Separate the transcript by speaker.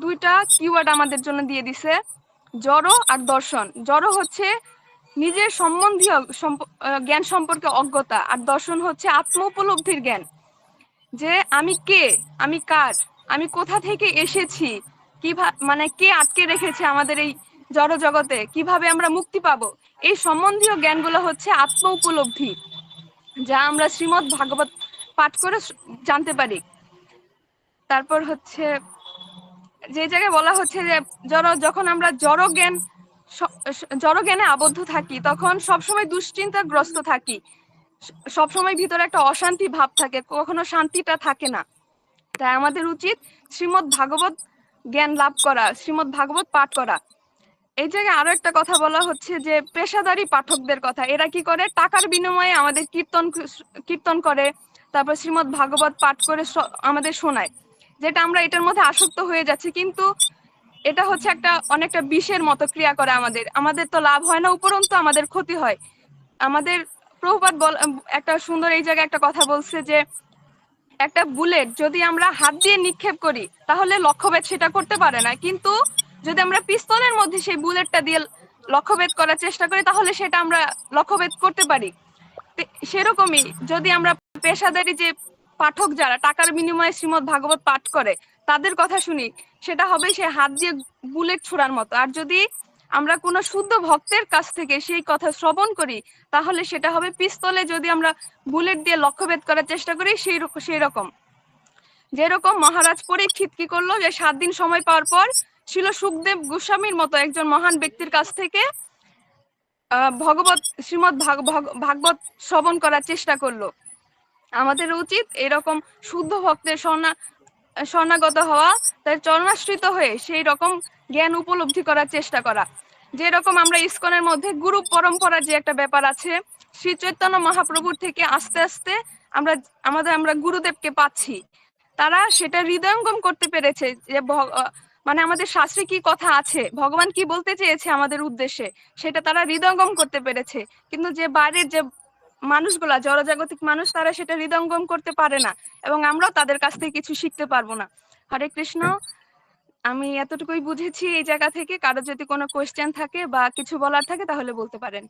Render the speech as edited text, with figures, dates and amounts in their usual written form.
Speaker 1: দুইটা কিওয়ার্ড আমাদের জন্য দিয়ে দিছে, জড় আর দর্শন। জড় হচ্ছে নিজের সম্বন্ধীয় জ্ঞান সম্পর্কে অজ্ঞতা, আর দর্শন হচ্ছে আত্ম উপলব্ধির জ্ঞান, যে আমি কে, আমি কার, আমি কোথা থেকে এসেছি, কিভাবে মানে কে আটকে রেখেছে আমাদের এই জড় জগতে, কিভাবে আমরা মুক্তি পাবো, এই সম্বন্ধীয় জ্ঞানগুলো হচ্ছে আত্ম উপলব্ধি, যা আমরা শ্রীমদ্ ভাগবত পাঠ করে জানতে পারি। তারপর হচ্ছে যে জায়গায় বলা হচ্ছে যে যখন আমরা জড় জ্ঞানে আবদ্ধ থাকি তখন সবসময় দুশ্চিন্তাগ্রস্ত থাকি, সবসময় ভিতরে একটা অশান্তি ভাব থাকে, কখনো শান্তিটা থাকে না। তাই আমাদের উচিত শ্রীমদ্ ভাগবত জ্ঞান লাভ করা, শ্রীমদ্ ভাগবত পাঠ করা। এই জায়গায় আরো একটা কথা বলা হচ্ছে যে পেশাদারী পাঠকদের কথা, এরা কি করে, টাকার বিনিময়ে আমাদের কীর্তন করে, তারপর শ্রীমদ্ ভাগবত পাঠ করে আমাদের শোনায়, যেটা আমরা এটার মধ্যে আসক্ত হয়ে যাচ্ছি। কিন্তু এটা হচ্ছে অনেকটা বিষের মতো ক্রিয়া করে, আমাদের তো লাভ হয় না, উপরন্তু আমাদের ক্ষতি হয়। আমাদের প্রভুপাদ একটা সুন্দর এই জায়গায় একটা কথা বলছে যে একটা বুলেট যদি আমরা হাত দিয়ে নিক্ষেপ করি তাহলে লক্ষ্যভেদ সেটা করতে পারে না, কিন্তু যদি আমরা পিস্তলের মধ্যে সেই বুলেটটা দিয়ে লক্ষ্যভেদ করার চেষ্টা করি তাহলে সেটা আমরা লক্ষ্যভেদ করতে পারি। সেরকমই যদি আমরা পেশাদারি যে পাঠক যারা টাকার বিনিময়ে শ্রীমদ্ ভাগবত পাঠ করে তাদের কথা শুনি, সেটা হবে সে হাত দিয়ে বুলেট ছোড়ার মতো। আর যদি আমরা কোনো শুদ্ধ ভক্তের কাছ থেকে সেই কথা শ্রবণ করি তাহলে সেটা হবে পিস্তলে যদি আমরা বুলেট দিয়ে লক্ষ্যভেদ করার চেষ্টা করি সেই রকম। যেরকম মহারাজ পরীক্ষিত কি করলো, যে 7 দিন সময় পাওয়ার পর ছিল সুখদেব গোস্বামীর মতো একজন মহান ব্যক্তির কাছ থেকে শ্রীমদ্ ভাগবত শ্রবণ করার চেষ্টা করলো। আমাদের উচিত এরকম শুদ্ধ ভক্তের শরণাগত হওয়া, তার চরণাশ্রিত হয়ে সেই রকম জ্ঞান উপলব্ধি করার চেষ্টা করা। যেরকম আমরা ইসকনের মধ্যে গুরু পরম্পরার যে একটা ব্যাপার আছে, শ্রী চৈতন্য মহাপ্রভুর থেকে আস্তে আস্তে আমরা গুরুদেবকে পাচ্ছি, তারা সেটা হৃদয়ঙ্গম করতে পেরেছে যে মানে আমাদের শাস্ত্রে কি কথা আছে, ভগবান কি বলতে চেয়েছে আমাদের উদ্দেশ্যে, সেটা তারা হৃদয়ঙ্গম করতে পেরেছে। কিন্তু যে বাইরের যে মানুষগুলা জড়জাগতিক মানুষ, তারা সেটা হৃদয়ঙ্গম করতে পারে না, এবং আমরাও তাদের কাছ থেকে কিছু শিখতে পারবো না। হরে কৃষ্ণ। আমি এতটুকুই বুঝেছি এই জায়গা থেকে। কারো যদি কোনো কোয়েশ্চেন থাকে বা কিছু বলার থাকে তাহলে বলতে পারেন।